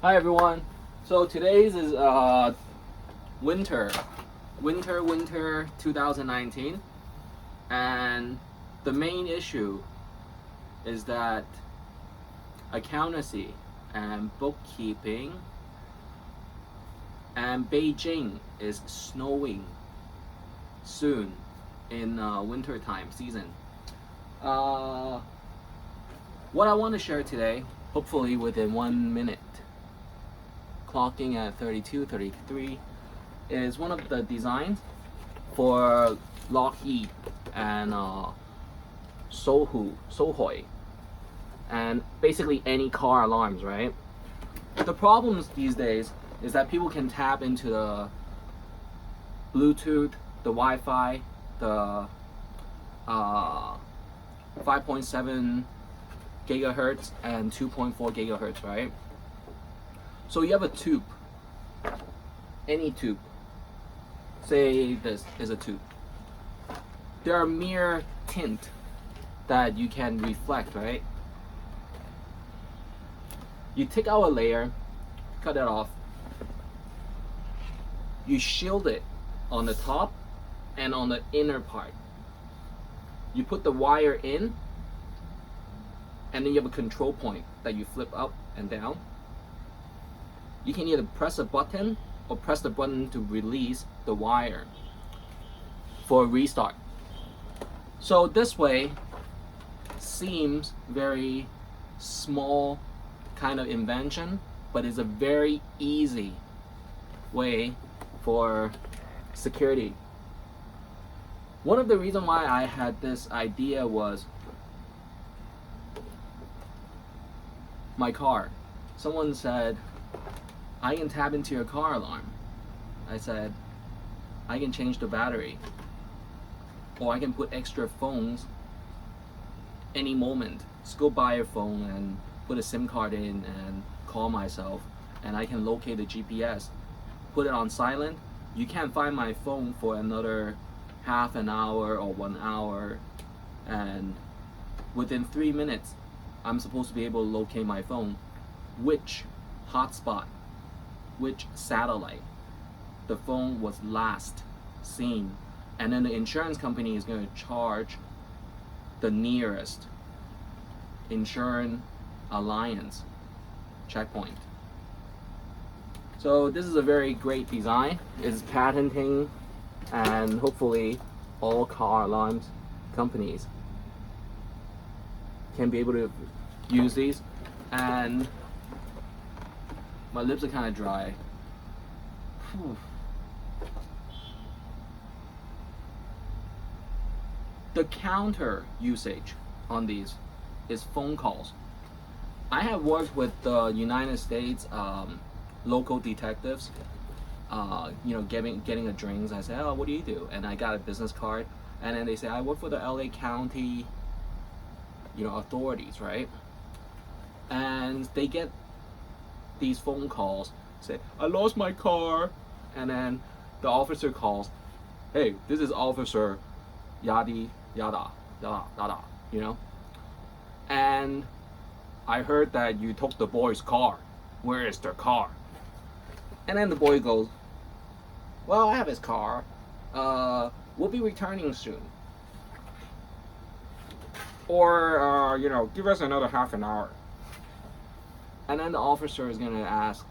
Hi everyone. So today's is winter 2019, and the main issue is that accountancy and bookkeeping and Beijing is snowing soon in winter time season. Uh, what I want to share today, hopefully within 1 minute, clocking at 32, 33, is one of the designs for Lockheed and Sohoi, and basically any car alarms, right? The problems these days is that people can tap into the Bluetooth, the Wi-Fi, the 5.7 gigahertz and 2.4 gigahertz, right? So you have a tube, any tube. Say this is a tube. There are mere tint that you can reflect, right? You take out a layer, cut it off. You shield it on the top and on the inner part. You put the wire in, and then you have a control point that you flip up and down. You can either press a button or press the button to release the wire for a restart. So this way seems very small kind of invention, but it's a very easy way for security. One of the reasons why I had this idea was my car. Someone said, I can tap into your car alarm. I said, I can change the battery, or I can put extra phones any moment. Just go buy a phone and put a SIM card in and call myself, and I can locate the GPS, put it on silent. You can't find my phone for another half an hour or 1 hour, and within 3 minutes I'm supposed to be able to locate my phone, which hotspot, which satellite the phone was last seen, and then the insurance company is going to charge the nearest insurance alliance checkpoint. So this is a very great design. It's patenting, and hopefully all car alarms companies can be able to use these. And my lips are kind of dry. Whew. The counter usage on these is phone calls. I have worked with the United States local detectives, getting a drinks. I say, oh, what do you do? And I got a business card, and then they say, I work for the LA County, authorities, right? And they get these phone calls, say, I lost my car, and then the officer calls, hey, this is officer yada yada yada yada, and I heard that you took the boy's car. Where is the car? And then the boy goes, well, I have his car. We'll be returning soon. Or, give us another half an hour. And then the officer is going to ask,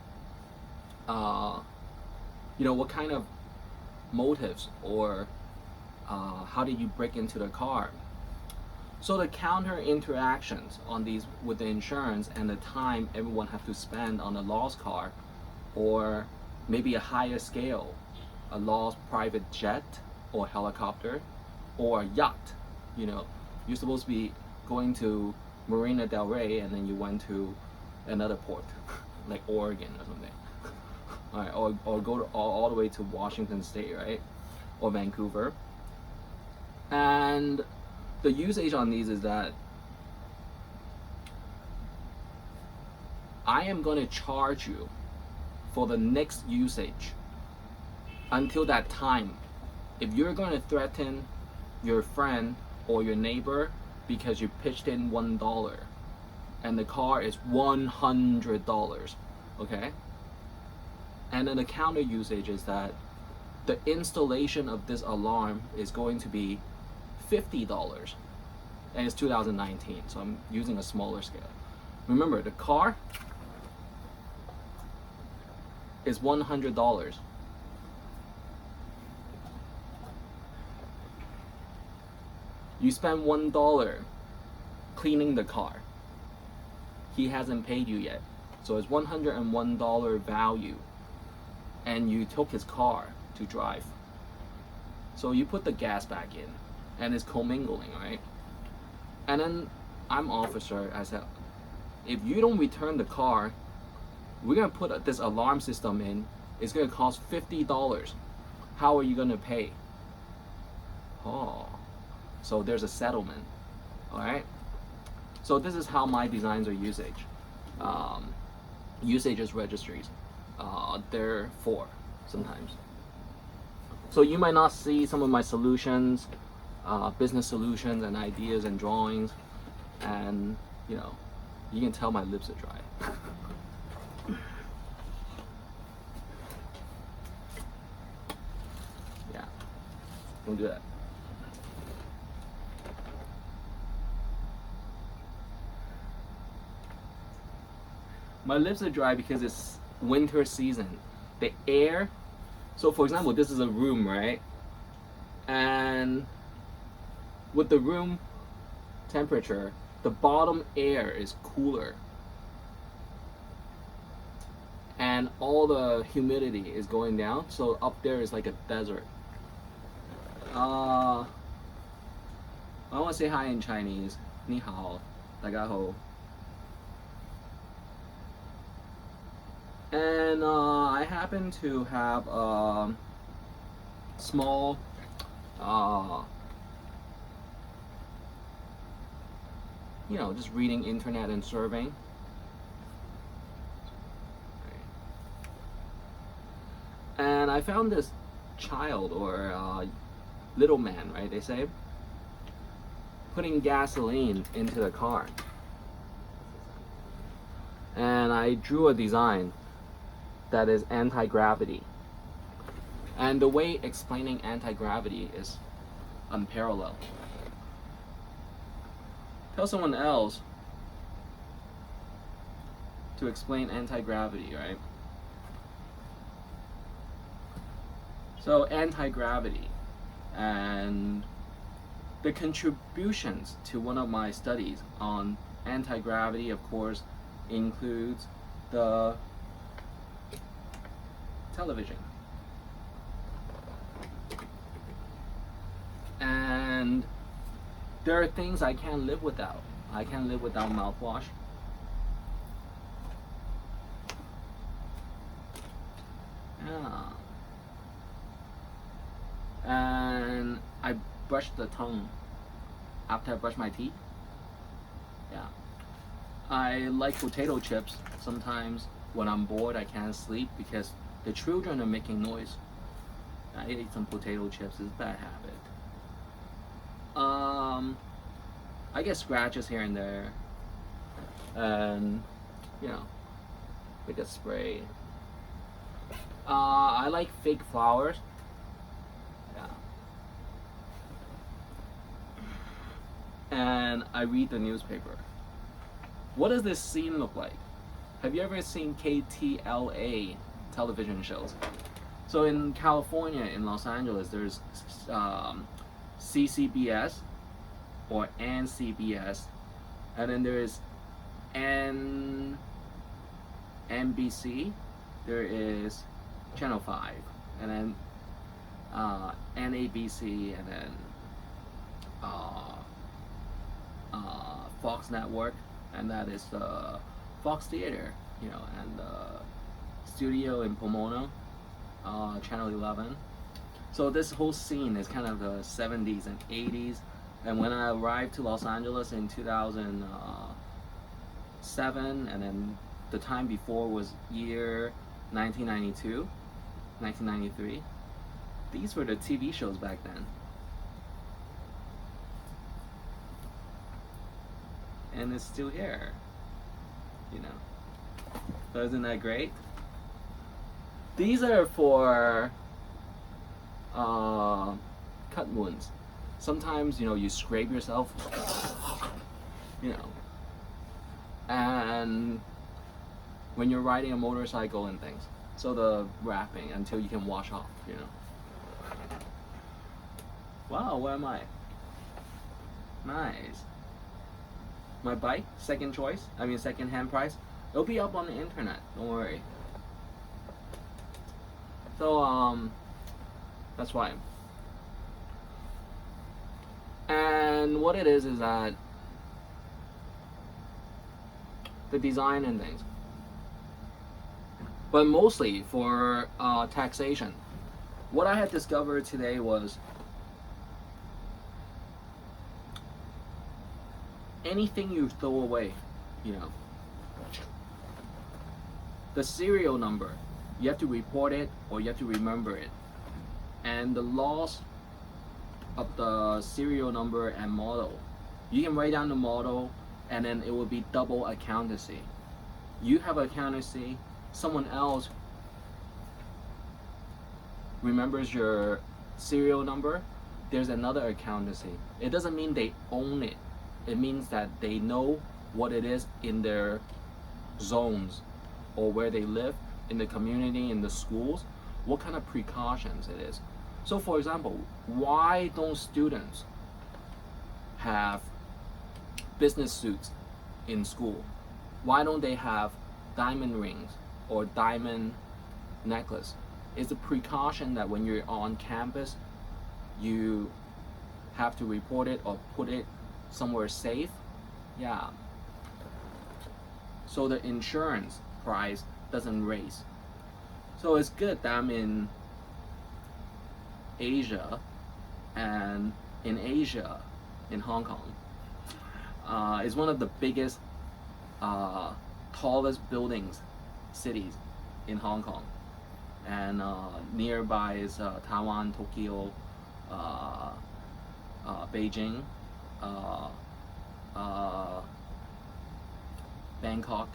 what kind of motives, or how did you break into the car? So the counter interactions on these with the insurance, and the time everyone have to spend on a lost car, or maybe a higher scale, a lost private jet or helicopter or yacht. You're supposed to be going to Marina Del Rey, and then you went to another port like Oregon or something. All right, or go all the way to Washington State, right? Or Vancouver. And the usage on these is that I am going to charge you for the next usage until that time. If you're going to threaten your friend or your neighbor because you pitched in $1 and the car is $100, okay? And then the counter usage is that the installation of this alarm is going to be $50. And it's 2019, so I'm using a smaller scale. Remember, the car is $100. You spend $1 cleaning the car. He hasn't paid you yet. So it's $101 value. And you took his car to drive. So you put the gas back in. And it's commingling, right? And then I'm officer. I said, if you don't return the car, we're gonna put this alarm system in. It's gonna cost $50. How are you gonna pay? Oh, so there's a settlement. All right. So this is how my designs are usage. Usage is registries. They're 4 sometimes. So you might not see some of my solutions, business solutions and ideas and drawings, and you know, you can tell my lips are dry. Yeah, don't do that. My lips are dry because it's winter season. The air, so for example, this is a room, right? And with the room temperature, the bottom air is cooler. And all the humidity is going down, so up there is like a desert. I want to say hi in Chinese. 你好,大家好. And I happen to have a small you know, just reading internet and surveying. And I found this child or little man, right, they say, putting gasoline into the car. And I drew a design that is anti-gravity. And the way explaining anti-gravity is unparalleled. Tell someone else to explain anti-gravity, right? So anti-gravity, and the contributions to one of my studies on anti-gravity, of course, includes the television. And there are things I can't live without. I can't live without mouthwash. Yeah. And I brush the tongue after I brush my teeth. Yeah. I like potato chips. Sometimes when I'm bored I can't sleep because the children are making noise. I ate some potato chips. It's a bad habit. I get scratches here and there, and you know, like a spray. I like fake flowers. Yeah. And I read the newspaper. What does this scene look like? Have you ever seen KTLA television shows? So in California, in Los Angeles, there's CCBS or NCBS, and then there is NBC, there is Channel 5, and then NABC, and then Fox Network, and that is Fox Theater, you know, and studio in Pomona, Channel 11. So this whole scene is kind of the 70s and 80s. And when I arrived to Los Angeles in 2007, and then the time before was year 1992, 1993, these were the TV shows back then. And it's still here, you know. So isn't that great? These are for cut wounds. Sometimes, you know, you scrape yourself, you know, and when you're riding a motorcycle and things. So the wrapping until you can wash off, you know. Wow, where am I? Nice. My bike, second choice, second hand price. It'll be up on the internet, don't worry. So, that's why. And what it is that the design and things. But mostly for taxation. What I had discovered today was anything you throw away, you know, the serial number, you have to report it or you have to remember it. And the loss of the serial number and model, you can write down the model and then it will be double accountancy. You have accountancy, someone else remembers your serial number, there's another accountancy. It doesn't mean they own it. It means that they know what it is in their zones or where they live, in the community, in the schools, what kind of precautions it is. So for example, why don't students have business suits in school? Why don't they have diamond rings or diamond necklace? It's a precaution that when you're on campus, you have to report it or put it somewhere safe. Yeah. So the insurance price doesn't raise. So it's good that I'm in Asia, and in Asia, in Hong Kong, is one of the biggest, tallest buildings, cities in Hong Kong. And nearby is Taiwan, Tokyo, Beijing, Bangkok,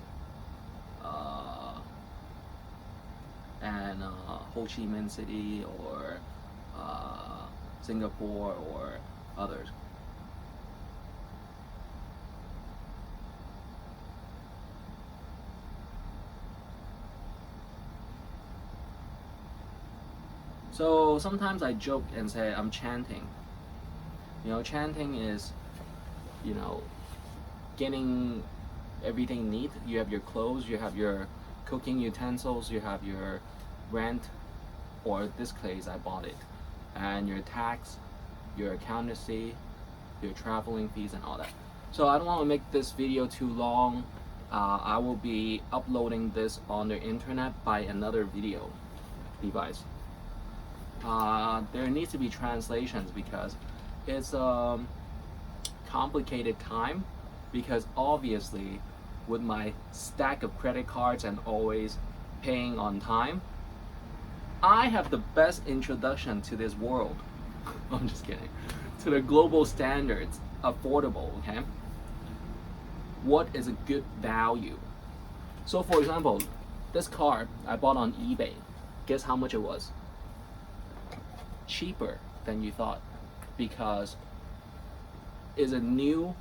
and Ho Chi Minh City, or Singapore, or others. So sometimes I joke and say I'm chanting. You know, chanting is, you know, getting everything neat. You have your clothes, you have your cooking utensils, you have your rent, or this case I bought it, and your tax, your accountancy, your traveling fees and all that. So I don't want to make this video too long. I will be uploading this on the internet by another video device. There needs to be translations because it's a complicated time, because obviously with my stack of credit cards and always paying on time, I have the best introduction to this world. I'm just kidding. To the global standards, affordable, okay? What is a good value? So for example, this car I bought on eBay. Guess how much it was? Cheaper than you thought, because it's a new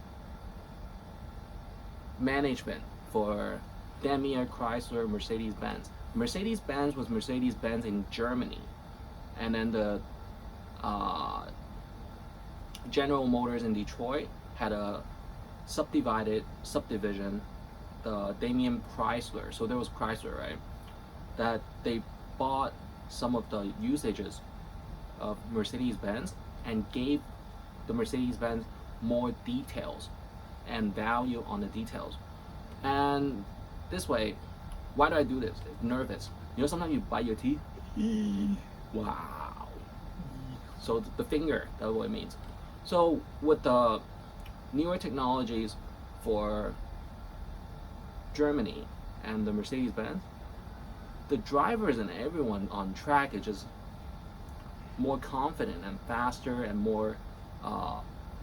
management for Daimler, Chrysler, Mercedes-Benz. Mercedes-Benz was Mercedes-Benz in Germany, and then the General Motors in Detroit had a subdivision, the Daimler Chrysler. So there was Chrysler, right? That they bought some of the usages of Mercedes-Benz and gave the Mercedes-Benz more details and value on the details. And this way, why do I do this? Nervous. You know, sometimes you bite your teeth. Wow. So the finger, that's what it means. So with the newer technologies for Germany and the Mercedes-Benz, the drivers and everyone on track is just more confident and faster and more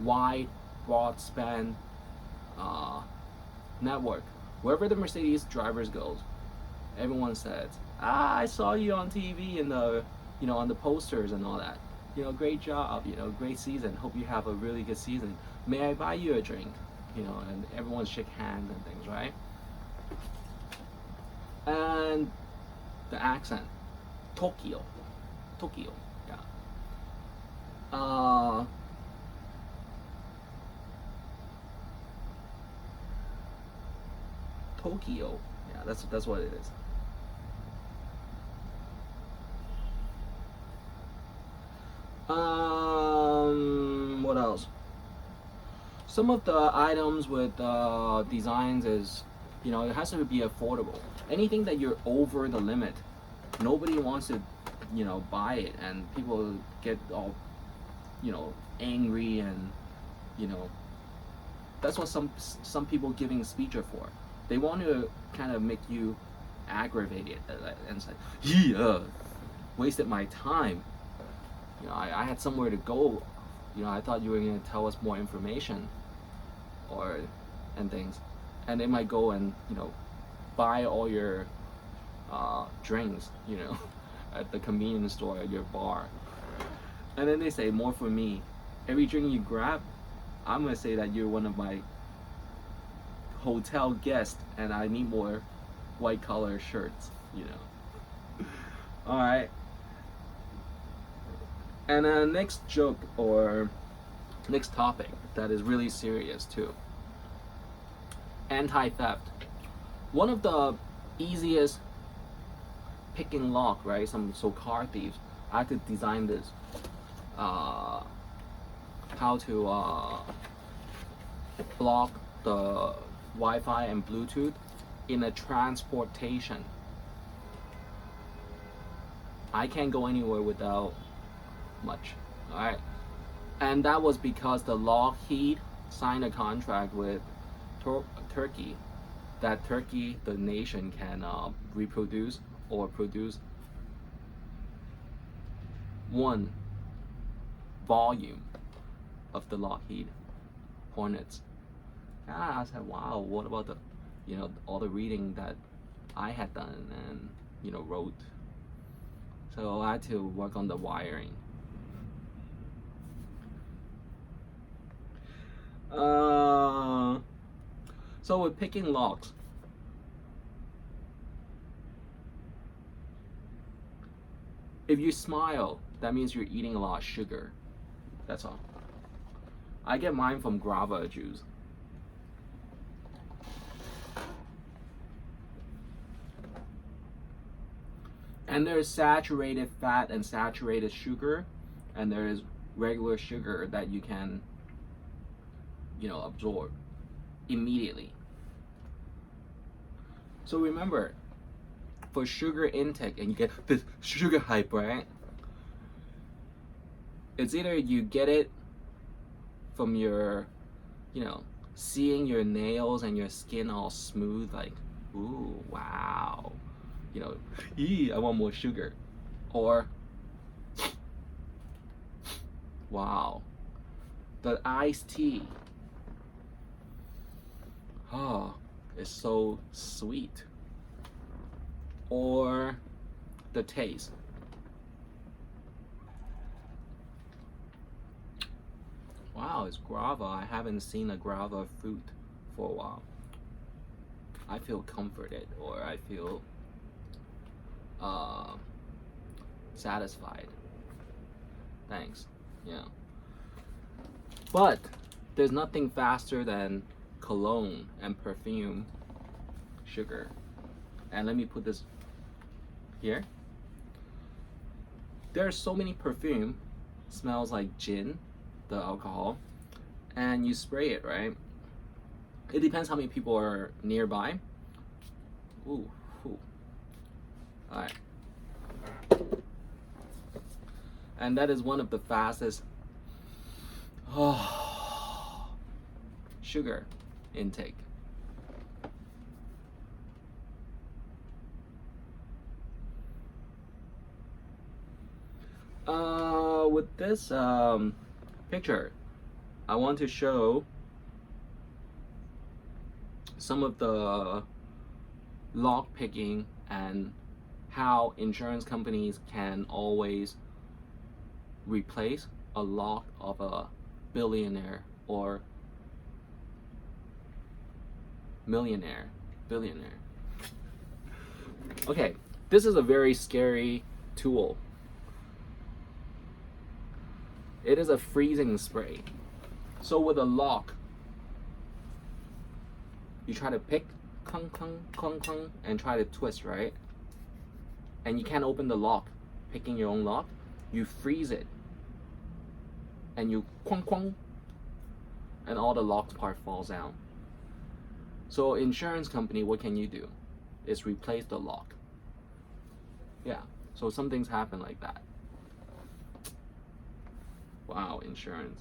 wide, broad span network. Wherever the Mercedes drivers goes, everyone says, ah, I saw you on TV in the, on the posters and all that. Great job, great season. Hope you have a really good season. May I buy you a drink? And everyone shake hands and things, right? And the accent, Tokyo, yeah. Tokyo, yeah, that's what it is. What else? Some of the items with designs is, it has to be affordable. Anything that you're over the limit, nobody wants to, buy it, and people get all, angry, and, that's what some people giving speech are for. They want to kind of make you aggravated and say, yeah, wasted my time. I had somewhere to go. I thought you were going to tell us more information and things. And they might go and, buy all your drinks, at the convenience store, at your bar. And then they say, more for me. Every drink you grab, I'm going to say that you're one of my hotel guests and I need more white collar shirts, Alright. And next joke or next topic that is really serious too. Anti-theft. One of the easiest picking lock, right? So car thieves. I had to design this. How to block the Wi-Fi and Bluetooth in a transportation. I can't go anywhere without much. Alright. And that was because the Lockheed signed a contract with Turkey, that Turkey, the nation, can reproduce or produce one volume of the Lockheed Hornets. I said, wow, what about the, all the reading that I had done and, wrote. So I had to work on the wiring. So with picking locks, if you smile, that means you're eating a lot of sugar. That's all. I get mine from guava juice. And there's saturated fat and saturated sugar, and there is regular sugar that you can, absorb immediately. So remember, for sugar intake, and you get this sugar hype, right? It's either you get it from your, seeing your nails and your skin all smooth, like, ooh, wow. I want more sugar. Or, wow, the iced tea. Oh, it's so sweet. Or the taste. Wow, it's guava. I haven't seen a guava fruit for a while. I feel comforted, or I feel satisfied. Thanks. Yeah. But there's nothing faster than cologne and perfume sugar. And let me put this here. There's so many perfume, smells like gin, the alcohol, and you spray it, right? It depends how many people are nearby. Ooh. Alright. And that is one of the fastest sugar intake. With this picture, I want to show some of the lock picking and how insurance companies can always replace a lock of a billionaire or millionaire, billionaire. Okay, this is a very scary tool. It is a freezing spray. So with a lock, you try to pick, clunk, clunk, clunk, clunk, and try to twist, right? And you can't open the lock, picking your own lock. You freeze it, and you clunk, clunk, and all the lock part falls down. So insurance company, what can you do? Is replace the lock. Yeah, so some things happen like that. Wow, insurance.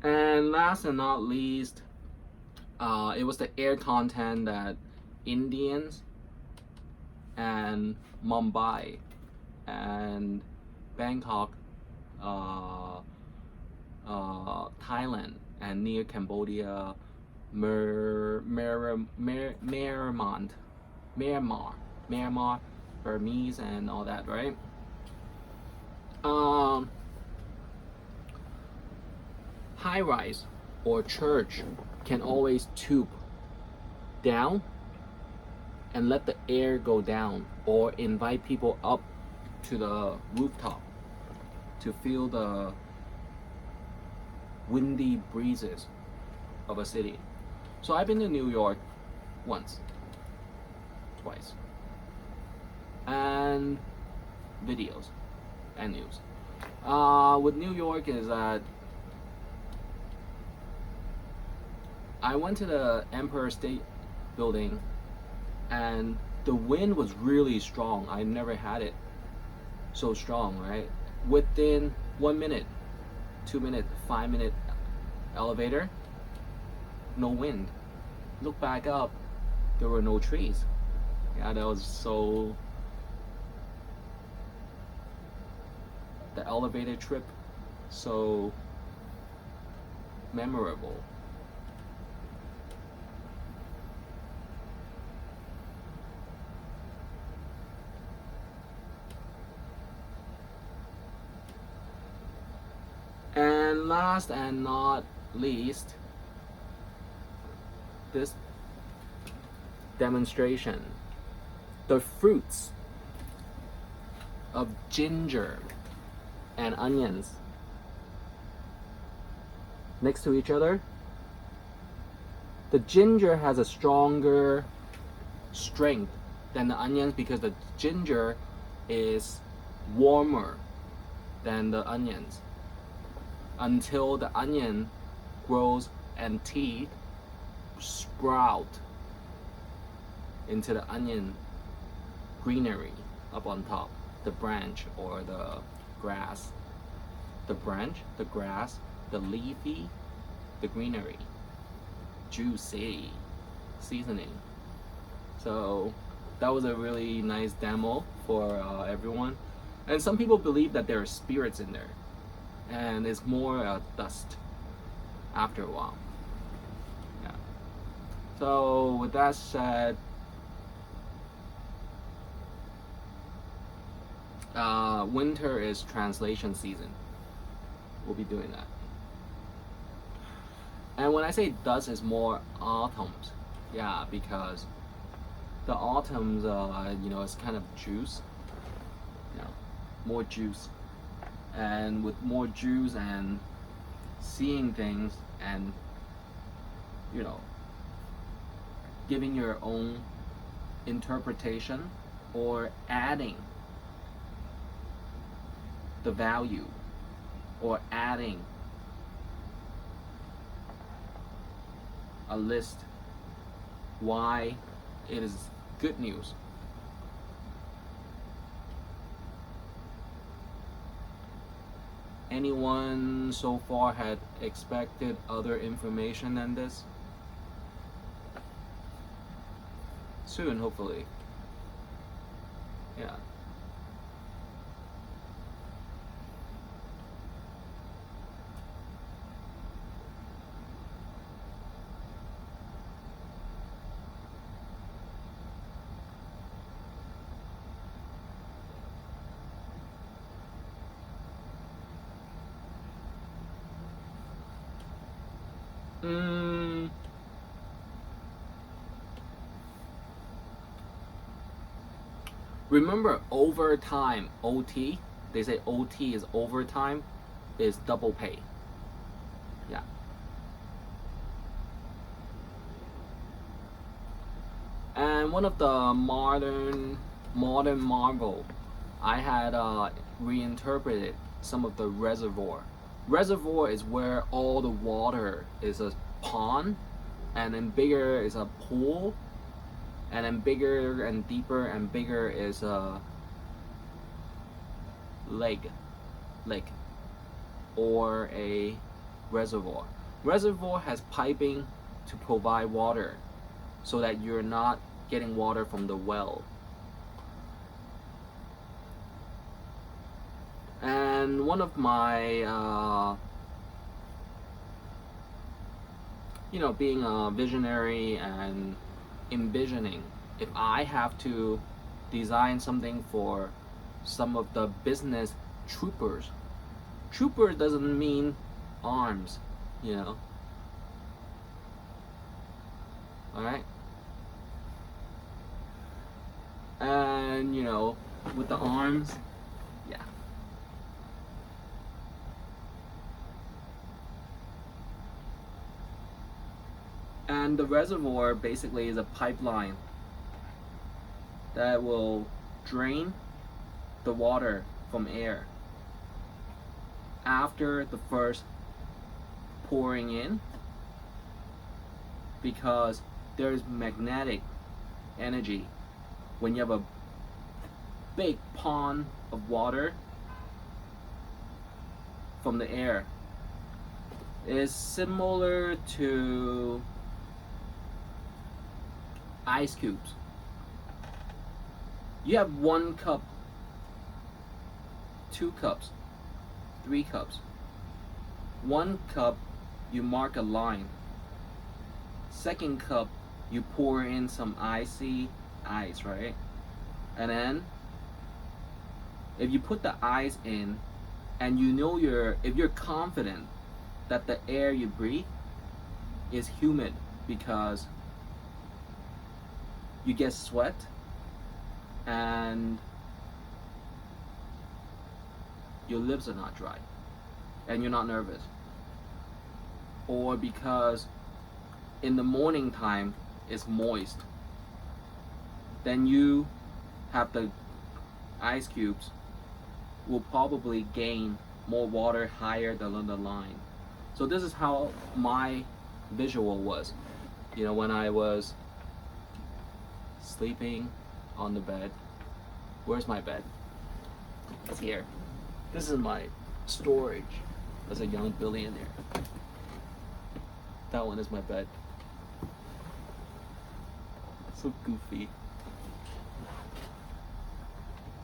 And last and not least, it was the air content that Indians and Mumbai and Bangkok, Thailand, and near Cambodia, Myanmar, Burmese, and all that, right? High rise or church can always tube down and let the air go down, or invite people up to the rooftop to feel the windy breezes of a city. So I've been to New York once, twice, and videos and news. With New York is that I went to the Empire State Building and the wind was really strong. I never had it so strong, right? Within 1 minute, 2 minute, 5 minute elevator, no wind. Look back up, there were no trees. Yeah, that was so... The elevator trip, so memorable. And last and not least, this demonstration. The fruits of ginger and onions next to each other. The ginger has a stronger strength than the onions because the ginger is warmer than the onions, until the onion grows and teeth sprout into the onion greenery up on top, the branch or the grass. The branch, the grass, the leafy, the greenery, juicy seasoning. So that was a really nice demo for everyone. And some people believe that there are spirits in there, and it's more dust after a while. Yeah. So with that said, winter is translation season. We'll be doing that. And when I say dust, is more autumns. Yeah, because the autumns, it's kind of juice. More juice. And with more juice and seeing things and, giving your own interpretation or adding the value or adding a list why it is good news. Anyone so far had expected other information than this? Soon, hopefully. Yeah. Mm, remember overtime, OT? They say OT is overtime, is double pay. Yeah. And one of the modern marvel, I had reinterpreted some of the reservoir. Reservoir is where all the water is a pond, and then bigger is a pool, and then bigger and deeper and bigger is a lake, or a reservoir. Reservoir has piping to provide water, so that you're not getting water from the well. And one of my, being a visionary and envisioning, if I have to design something for some of the business troopers. Trooper doesn't mean arms, Alright? And, with the arms, yeah. And the reservoir basically is a pipeline that will drain the water from air after the first pouring in, because there's magnetic energy when you have a big pond of water from the air. It is similar to ice cubes. You have 1 cup, 2 cups, 3 cups. 1 cup, you mark a line. 2nd cup, you pour in some icy ice, right? And then if you put the ice in, and if you're confident that the air you breathe is humid because you get sweat and your lips are not dry and you're not nervous, or because in the morning time it's moist, then you have the ice cubes will probably gain more water higher than the line. So this is how my visual was, when I was sleeping on the bed. Where's my bed? It's here. This is my storage as a young billionaire. That one is my bed. So goofy.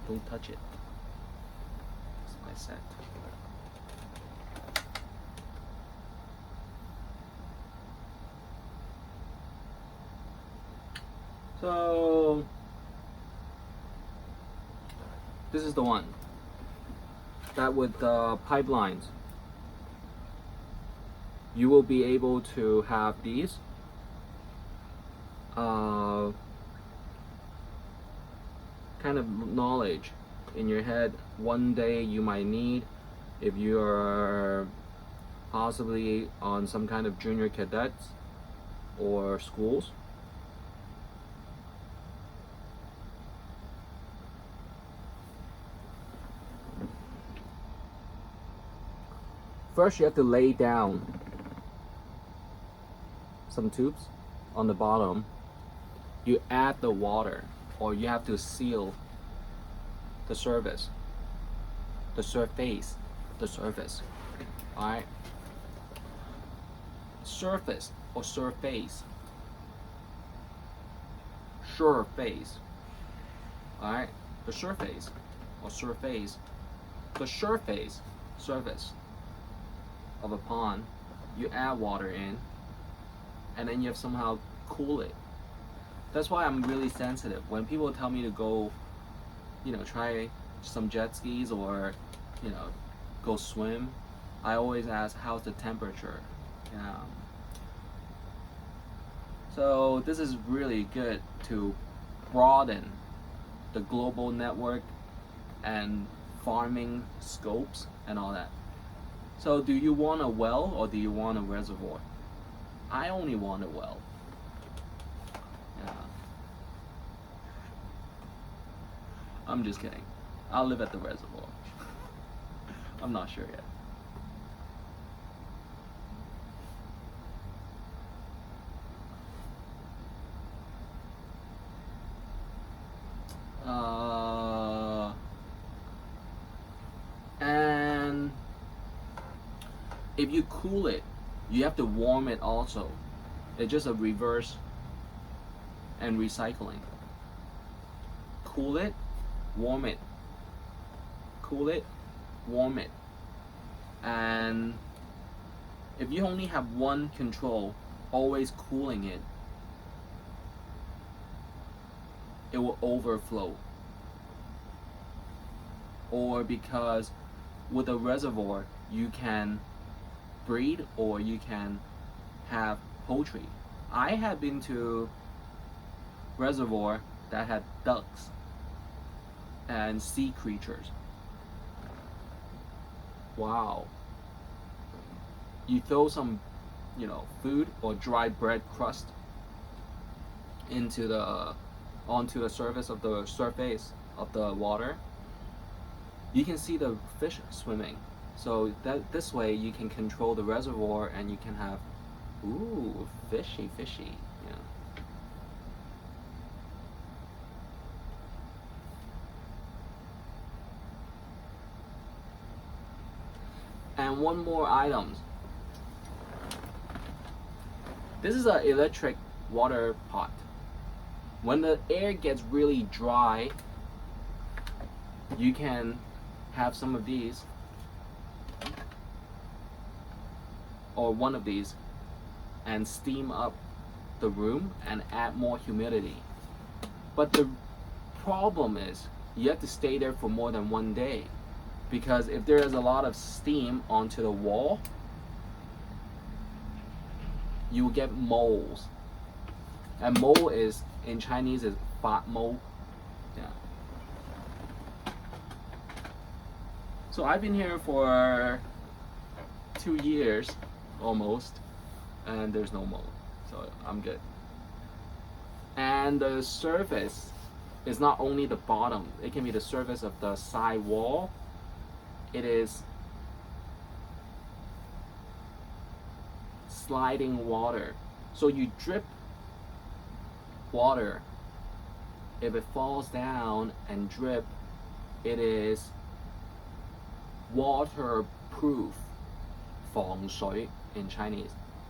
Don't touch it. It's my set. So this is the one that with the pipelines you will be able to have these kind of knowledge in your head. One day you might need, if you are possibly on some kind of junior cadets or schools. First, you have to lay down some tubes on the bottom. You add the water, or you have to seal the surface. Alright? Surface or surface. Surface. Alright? The surface or surface. The surface, surface of a pond, you add water in, and then you have somehow cool it. That's why I'm really sensitive when people tell me to go, try some jet skis or, go swim. I always ask, how's the temperature? So this is really good to broaden the global network and farming scopes and all that. So do you want a well or do you want a reservoir? I only want a well. Yeah. I'm just kidding. I'll live at the reservoir. I'm not sure yet. And if you cool it, you have to warm it also. It's just a reverse and recycling. Cool it, warm it. Cool it, warm it. And if you only have one control, always cooling it, it will overflow. Or because with a reservoir, you can breed or you can have poultry. I have been to reservoir that had ducks and sea creatures. Wow. You throw some, food or dry bread crust onto the surface of the water. You can see the fish swimming. So this way you can control the reservoir and you can have, ooh, fishy. Yeah. And one more item. This is an electric water pot. When the air gets really dry, you can have some of these or one of these and steam up the room and add more humidity. But the problem is you have to stay there for more than one day, because if there is a lot of steam onto the wall, you will get moles. And mole is in Chinese is fat mole. Yeah. So I've been here for 2 years almost, and there's no mole, so I'm good. And the surface is not only the bottom, it can be the surface of the side wall. It is sliding water. So you drip water. If it falls down and drip, it is waterproof. 防水 in Chinese.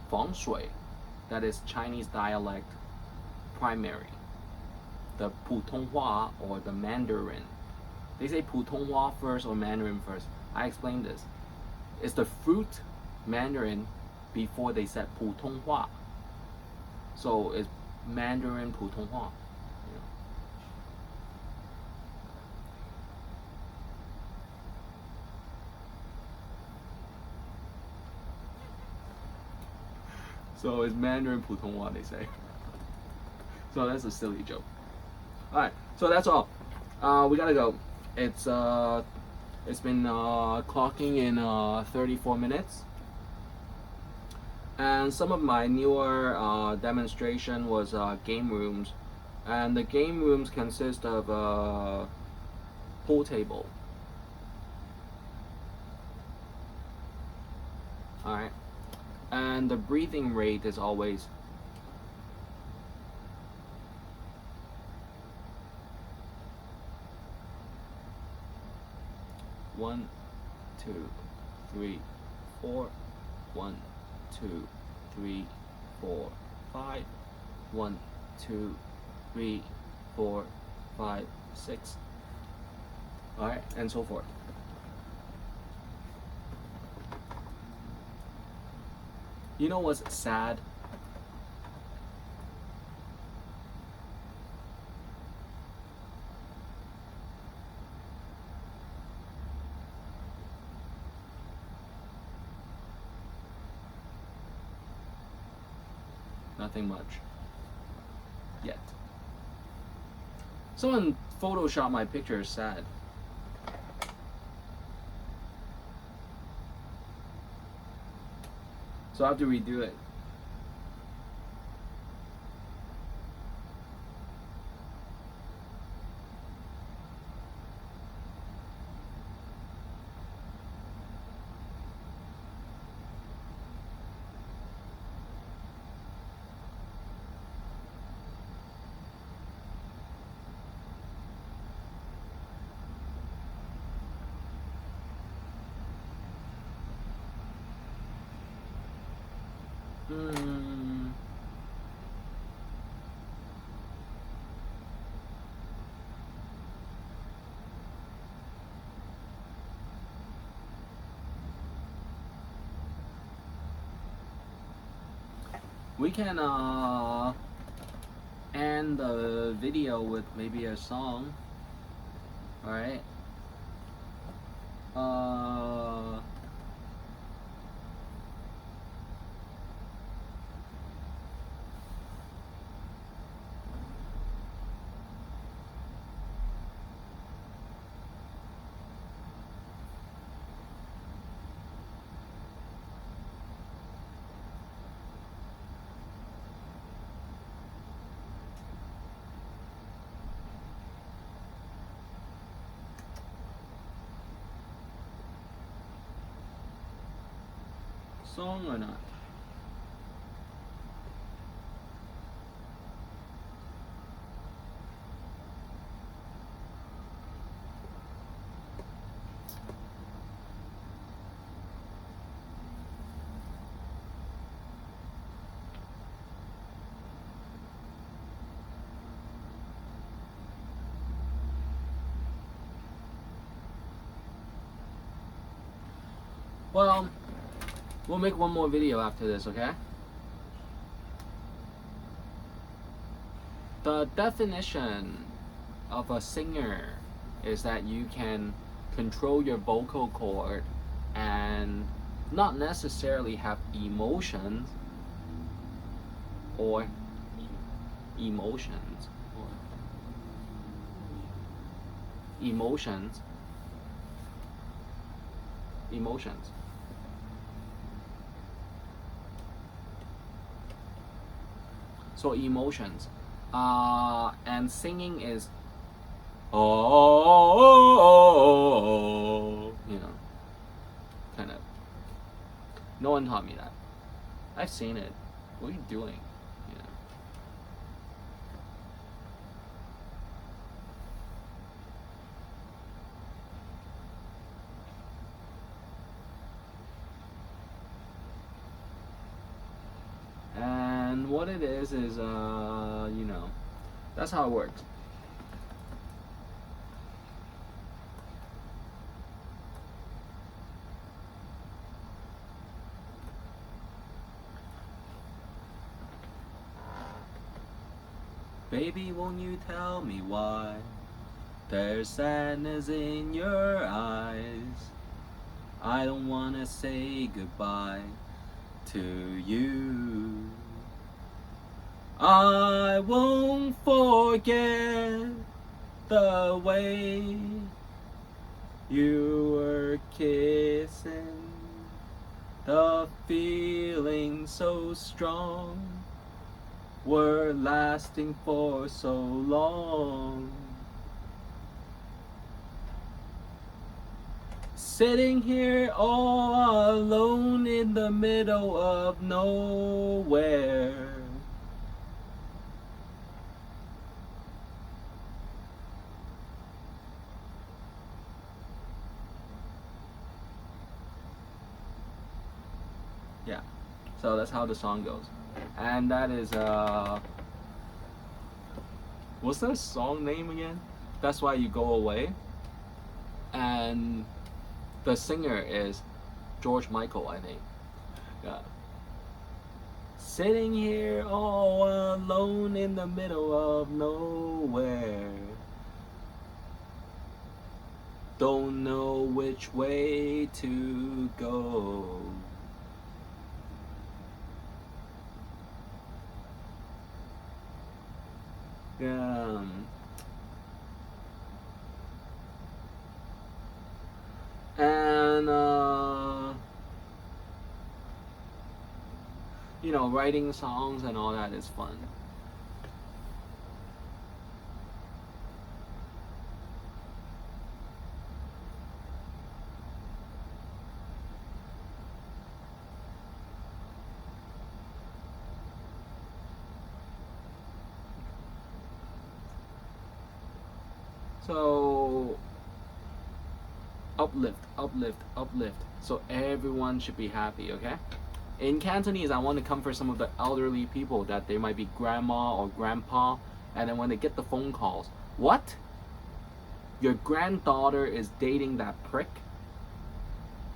防水, that is Chinese dialect primary. The 普通话 or the Mandarin. They say 普通话 first or Mandarin first. I explained this. It's the fruit Mandarin before they said 普通话. So it's Mandarin 普通话. So it's Mandarin 普通话, they say. So that's a silly joke. Alright, so that's all. We gotta go. It's been clocking in 34 minutes. And some of my newer demonstration was game rooms. And the game rooms consist of a pool table. Alright. And the breathing rate is always 1, 2, 3, 4. 1, 2, 3, 4, 5. 1, 2, 3, 4, 5, 6. Alright, and so forth. You know what's sad? Nothing much. yet. Someone photoshopped my picture, sad. So I have to redo it. We can end the video with maybe a song. Alright. Song or not? Well, we'll make one more video after this, okay? The definition of a singer is that you can control your vocal cord and not necessarily have emotions or emotions. So emotions. And singing is you know, kind of. No one taught me that. I've seen it. What are you doing? You know. And what it is you know, that's how it works. Baby, won't you tell me why there's sadness in your eyes? I don't wanna say goodbye to you. I won't forget the way you were kissing, the feeling so strong, were lasting for so long. Sitting here all alone in the middle of nowhere. Yeah, so that's how the song goes. And that is, what's that song name again? That's Why You Go Away. And the singer is George Michael, I think. Yeah. Sitting here all alone in the middle of nowhere. Don't know which way to go. And you know, writing songs and all that is fun. So uplift, uplift, uplift. So everyone should be happy, okay? In Cantonese, I want to comfort some of the elderly people that they might be grandma or grandpa, and then when they get the phone calls, what? Your granddaughter is dating that prick?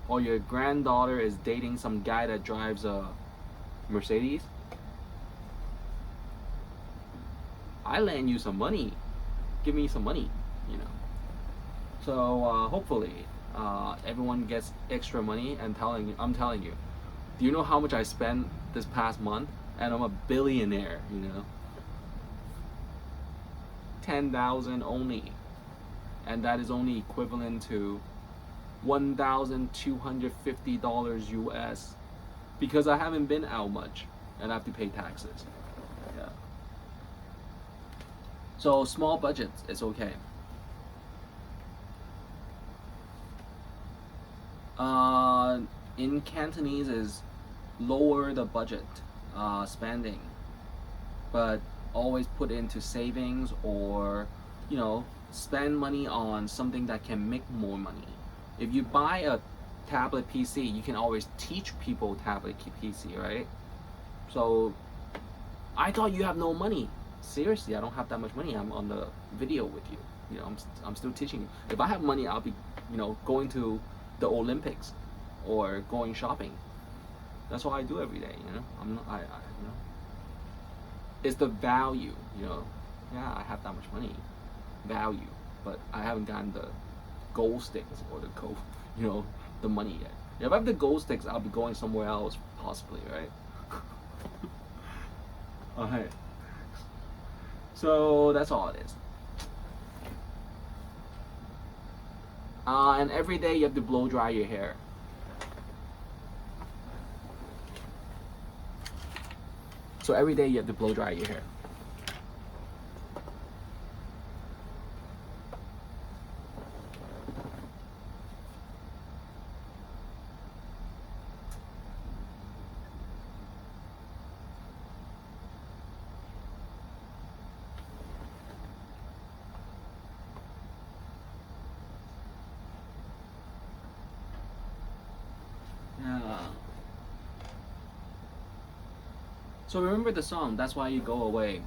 Or your granddaughter is dating some guy that drives a Mercedes? I lend you some money. Give me some money, you know. So hopefully everyone gets extra money. And I'm telling you, do you know how much I spent this past month? And I'm a billionaire, you know. 10,000 only, and that is only equivalent to $1,250 US, because I haven't been out much and I have to pay taxes. Yeah. So small budgets, it's okay. In Cantonese is lower the budget spending, but always put into savings, or you know, spend money on something that can make more money. If you buy a tablet PC, you can always teach people tablet PC, right? So I thought you have no money. Seriously, I don't have that much money. I'm on the video with you. You know, I'm still teaching you. If I have money, I'll be, you know, going to the Olympics or going shopping. That's what I do every day. You know, I'm not. You know, it's the value. You know, yeah, I have that much money, value, but I haven't gotten the gold sticks or the gold, you know, the money yet. If I have the gold sticks, I'll be going somewhere else possibly, right? Okay. So that's all it is. And every day you have to blow dry your hair. So every day you have to blow dry your hair. Yeah. So remember the song, That's Why You Go Away.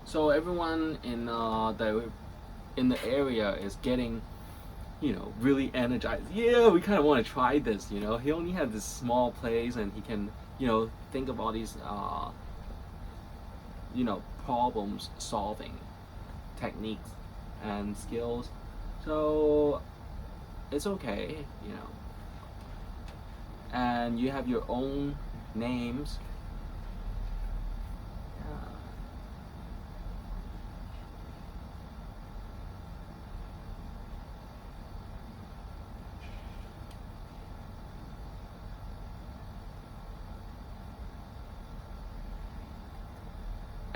So everyone in the area is getting, you know, really energized. Yeah, we kind of want to try this. You know, he only had this small place, and he can, you know, think of all these, you know, problems solving techniques and skills. So it's okay, you know. And you have your own names.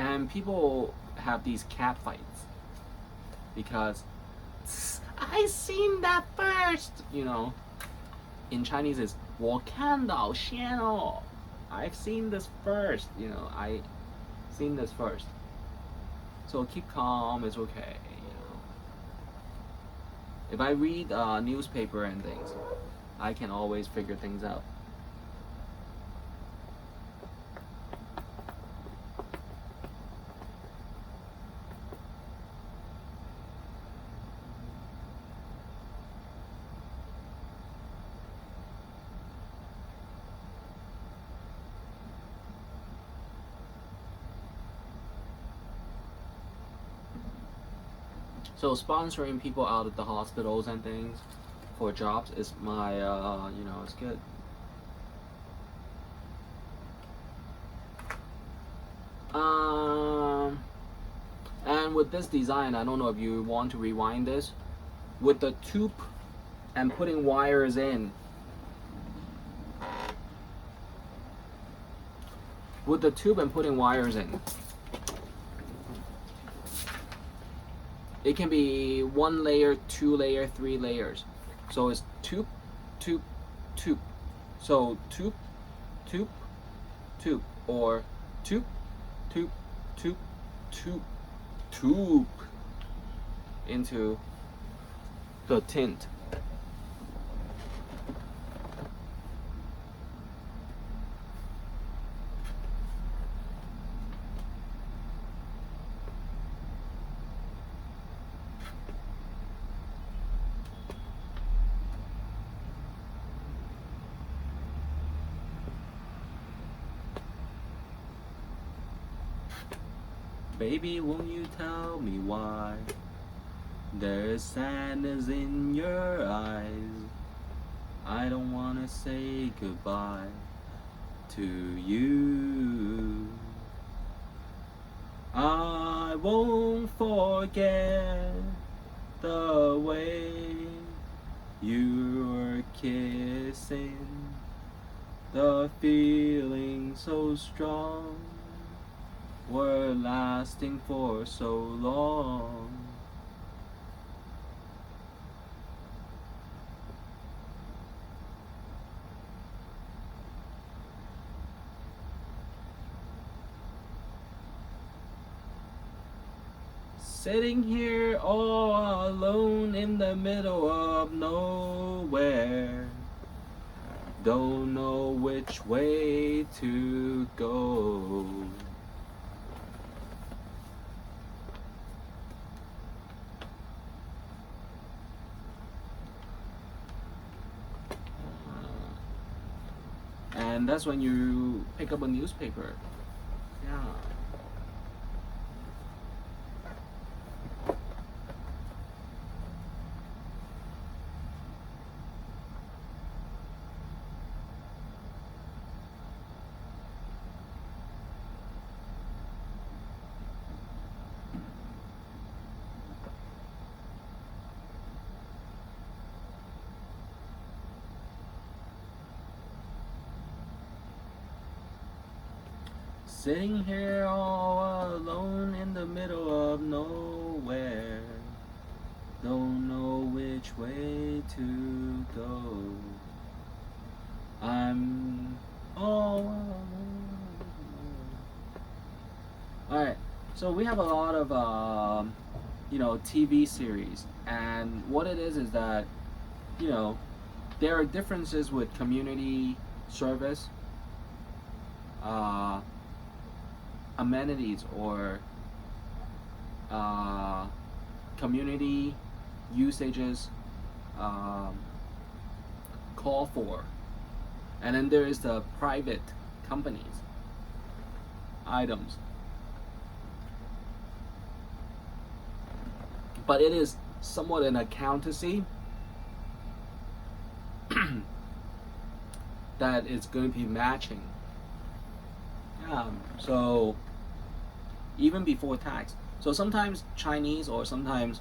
And people have these cat fights because I seen that first. You know, in Chinese is 我看到先哦. I've seen this first. You know, I seen this first. So keep calm. It's okay. You know, if I read newspaper and things, I can always figure things out. So sponsoring people out of the hospitals and things for jobs is my, you know, it's good. And with this design, I don't know if you want to rewind this, with the tube and putting wires in. With the tube and putting wires in. It can be 1 layer, 2 layer, 3 layers. So it's tube, tube, tube. So tube, tube, tube, or tube, tube, tube, tube, tube into the tint. Baby, won't you tell me why there's sadness in your eyes? I don't wanna say goodbye to you. I won't forget the way you were kissing, the feeling so strong, were lasting for so long. Sitting here all alone in the middle of nowhere, don't know which way to go. And that's when you pick up a newspaper. Yeah. Sitting here all alone in the middle of nowhere, don't know which way to go. I'm all alone. Alright, so we have a lot of you know, TV series, and what it is that, you know, there are differences with community service, amenities, or community usages call for, and then there is the private companies items, but it is somewhat an accountancy that is going to be matching. So even before tax. So sometimes Chinese or sometimes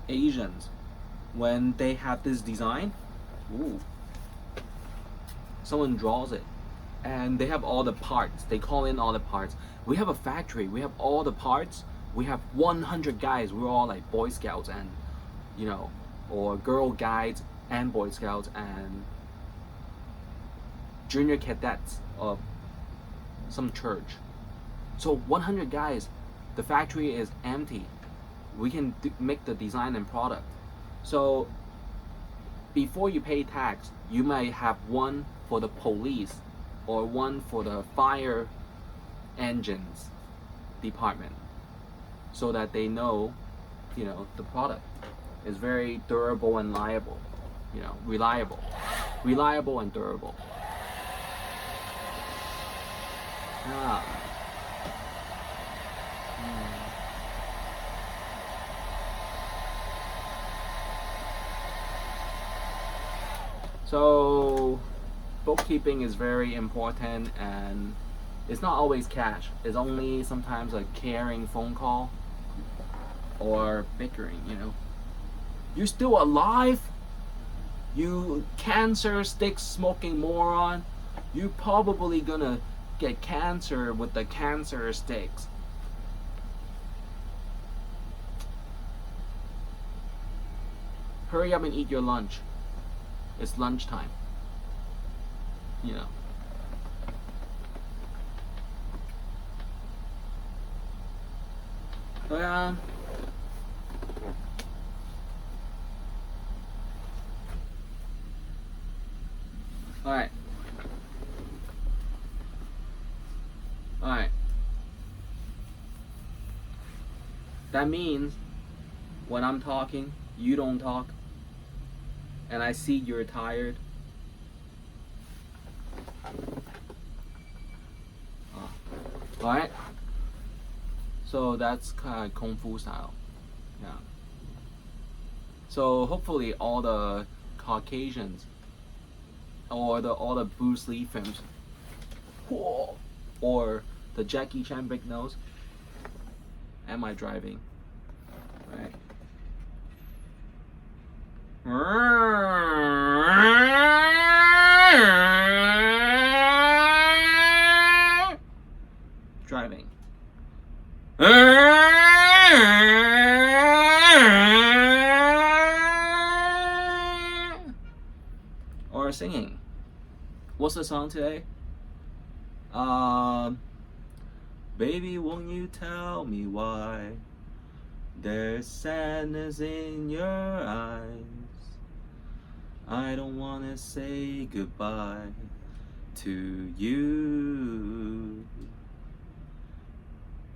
Asians, when they have this design, ooh, someone draws it, and they have all the parts. They call in all the parts. We have a factory. We have all the parts. We have 100 guys. We're all like Boy Scouts and, you know, or Girl Guides and Boy Scouts and junior cadets of some church. So 100 guys, the factory is empty. We can make the design and product. So before you pay tax, you might have one for the police or one for the fire engines department, so that they know, you know, the product is very durable and reliable, you know, reliable and durable. So bookkeeping is very important, and it's not always cash. It's only sometimes a caring phone call or bickering, you know. You're still alive? You cancer stick smoking moron. You probably gonna get cancer with the cancer sticks. Hurry up and eat your lunch. It's lunchtime. You know. But alright. Alright. That means when I'm talking, you don't talk. And I see you're tired. Alright? So that's kind of Kung Fu style. Yeah. So hopefully all the Caucasians or all the Bruce Lee films or the Jackie Chan big nose. Am I driving? Right. Driving. Or singing. What's the song today? Baby, won't you tell me why there's sadness in your eyes? I don't wanna say goodbye to you.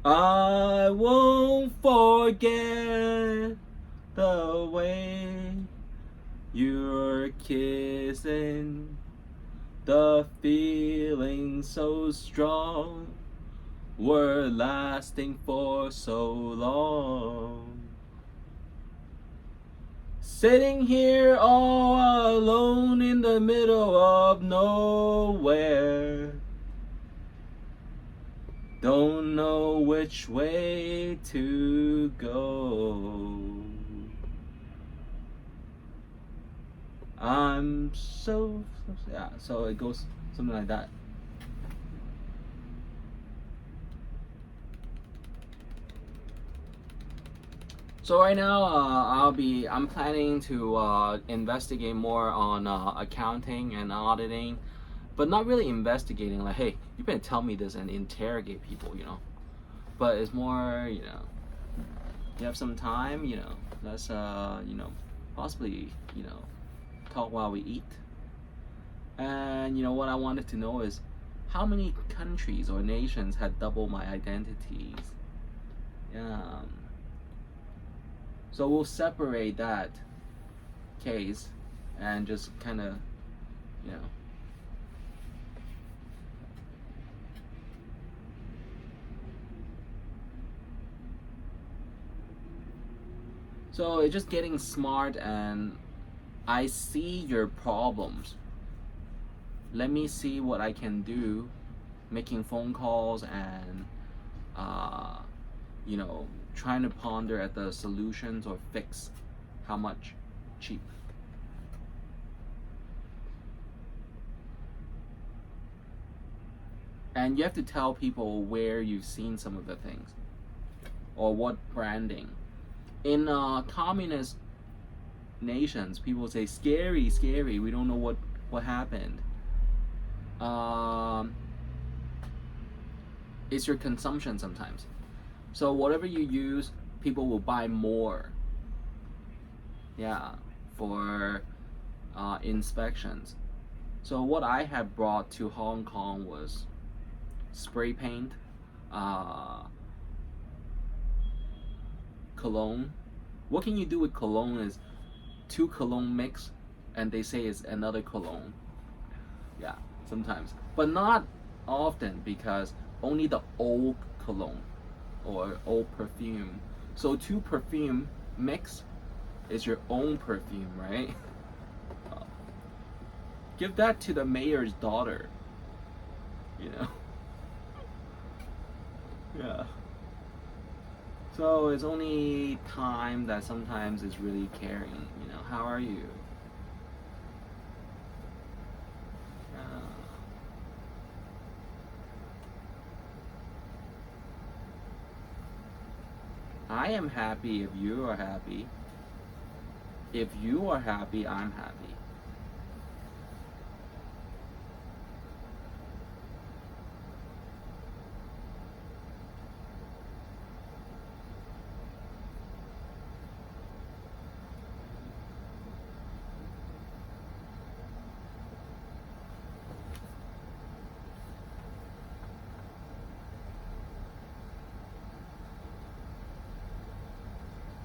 I won't forget the way you're kissing, the feeling so strong, were lasting for so long. Sitting here all alone in the middle of nowhere, don't know which way to go. I'm so yeah, so it goes something like that. So right now, I'm planning to investigate more on accounting and auditing, but not really investigating. Like, hey, you better tell me this and interrogate people, you know. But it's more, you know, you have some time, you know, let's you know, possibly, you know, talk while we eat. And you know what I wanted to know is how many countries or nations had double my identities. Yeah. So we'll separate that case and just kind of, you know. So it's just getting smart, and I see your problems. Let me see what I can do, making phone calls and, you know, trying to ponder at the solutions or fix how much cheap. And you have to tell people where you've seen some of the things or what branding. In communist nations, people say scary, scary, we don't know what happened. It's your consumption sometimes. So whatever you use, people will buy more. Yeah, for inspections. So what I had brought to Hong Kong was spray paint, cologne. What can you do with cologne is 2 cologne mix, and they say it's another cologne. Yeah, sometimes, but not often, because only the old cologne or old perfume. So 2 perfume mix is your own perfume, right? Give that to the mayor's daughter. You know? Yeah. So it's only time that sometimes is really caring, you know. How are you? I am happy if you are happy. If you are happy, I'm happy.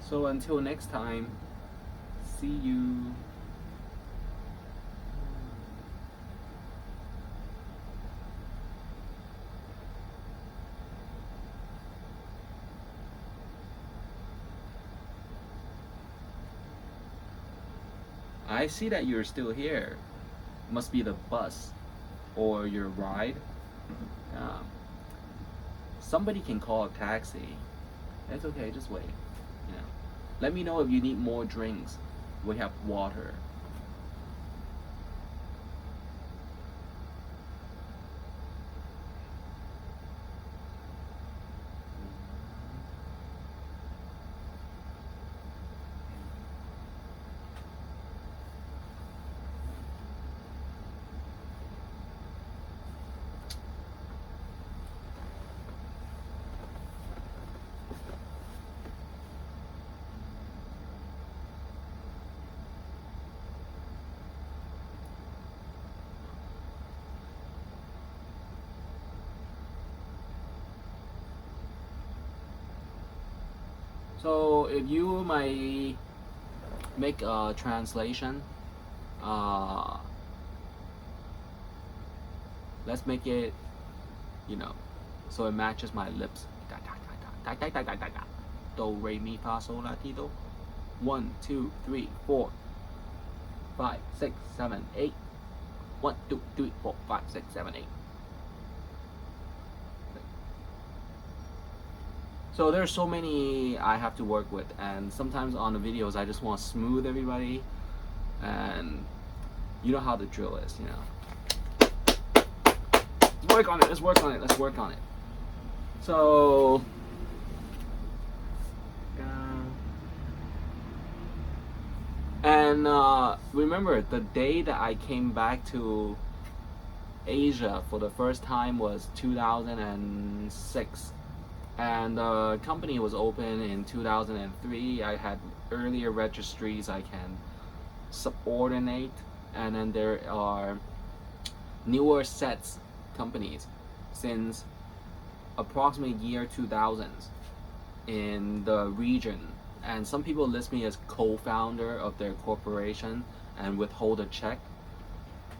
So until next time, see you. I see that you're still here. Must be the bus or your ride. Somebody can call a taxi. It's okay, just wait. You know. Let me know if you need more drinks. We have water. So if you might make a translation, let's make it, you know, so it matches my lips. Do, re, mi, fa, sol, la, ti, do. 1, 2, 3, 4, 5, 6, 7, 8. 1, 2, 3, 4, 5, 6, 7, 8. So there's so many I have to work with, and sometimes on the videos I just want to smooth everybody, and you know how the drill is, you know. Let's work on it, let's work on it, let's work on it. So and remember, the day that I came back to Asia for the first time was 2006. And the company was open in 2003. I had earlier registries I can subordinate, and then there are newer sets companies since approximately year 2000s in the region, and some people list me as co-founder of their corporation and withhold a check,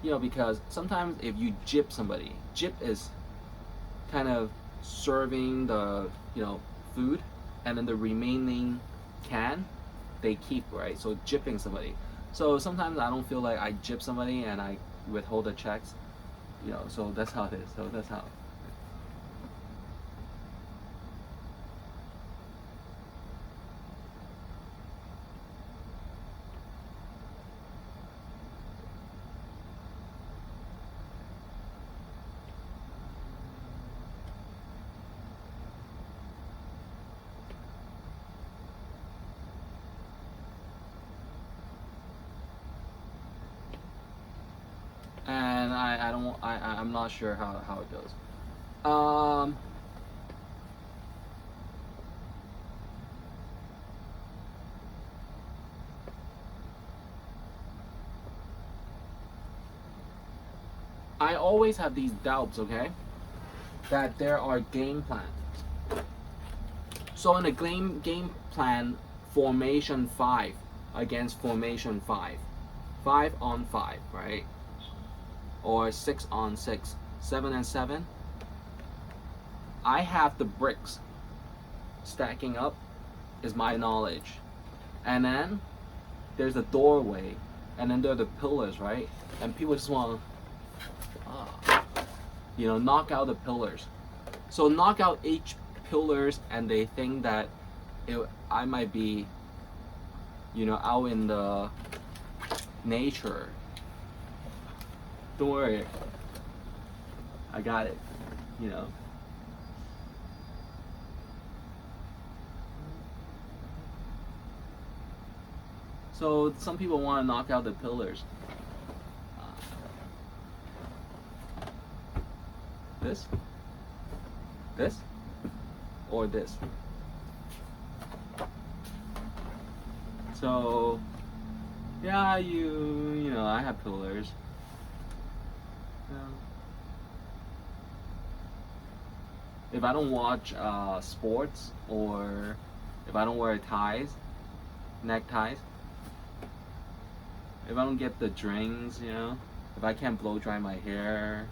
you know, because sometimes if you jip somebody, jip is kind of serving the, you know, food, and then the remaining can they keep, right? So jipping somebody. So sometimes I don't feel like I jip somebody and I withhold the checks, you know. So that's how it is. So that's how. And I'm not sure how it goes. I always have these doubts, okay, that there are game plans. So in a game plan, formation 5 against formation 5, 5 on 5, right? Or 6 on 6, 7 and 7. I have the bricks stacking up, is my knowledge. And then there's a doorway and then there are the pillars, right? And people just want to, knock out the pillars. So knock out each pillars, and they think that I might be, out in the nature. Don't worry, I got it. So some people want to knock out the pillars. This, or this. So yeah, I have pillars. If I don't watch sports, or if I don't wear neckties, if I don't get the drinks, if I can't blow dry my hair,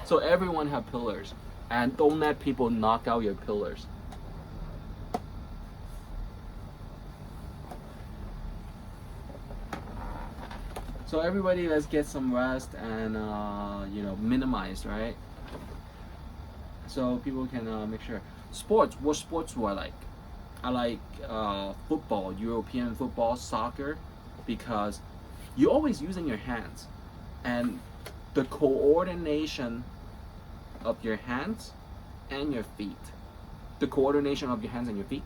so everyone have pillars, and don't let people knock out your pillars. So everybody, let's get some rest and minimize, right? So people can make sure. Sports. What sports do I like? I like football, European football, soccer, because you're always using your hands, and the coordination of your hands and your feet. The coordination of your hands and your feet.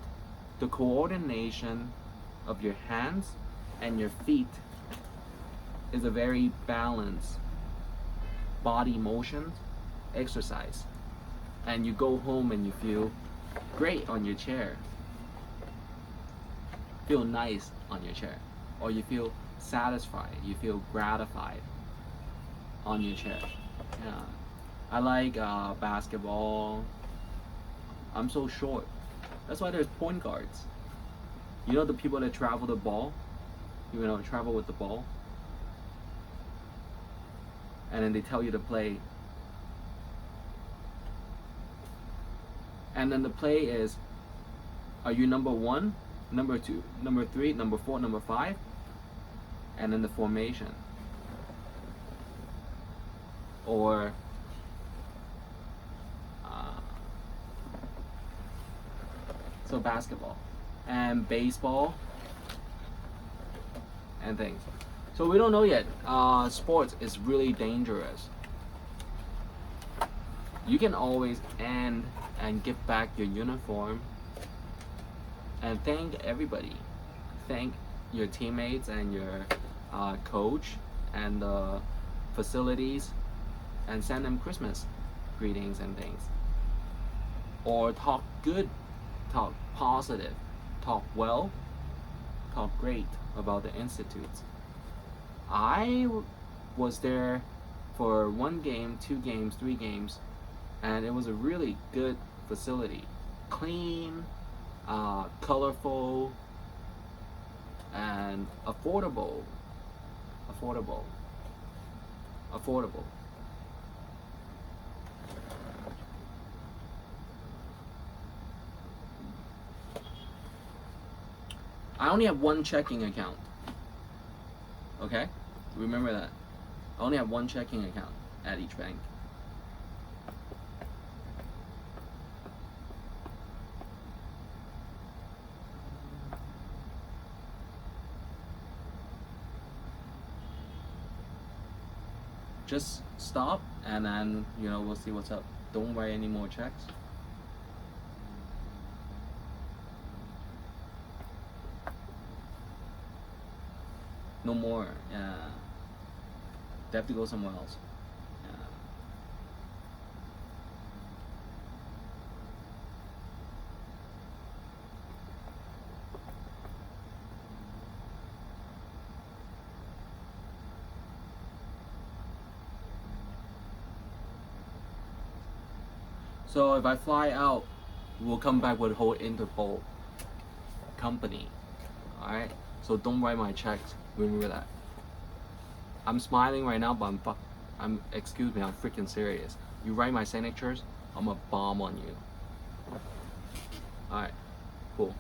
The coordination of your hands and your feet is a very balanced body motion exercise. And you go home and you feel great on your chair. Feel nice on your chair. Or you feel satisfied, you feel gratified on your chair. Yeah. I like basketball. I'm so short. That's why there's point guards. The people that travel the ball, travel with the ball, and then they tell you to play. And then the play is, are you number 1, number 2, number 3, number 4, number 5? And then the formation. Or so basketball and baseball and things. So we don't know yet. Sports is really dangerous. You can always end and give back your uniform and thank everybody. Thank your teammates and your coach and the facilities, and send them Christmas greetings and things. Or talk good, talk positive, talk well, talk great about the institutes. I was there for 1 game, 2 games, 3 games, and it was a really good facility. Clean, colorful, and affordable. I only have 1 checking account. Okay? Remember that. I only have 1 checking account at each bank. Just stop, and then we'll see what's up. Don't write any more checks. No more. Yeah. They have to go somewhere else. Yeah. So if I fly out, we'll come back with a whole Interpol company. Alright? So don't write my checks. Remember that. I'm smiling right now, but I'm excuse me, I'm freaking serious. You write my signatures, I'm a bomb on you. Alright, cool.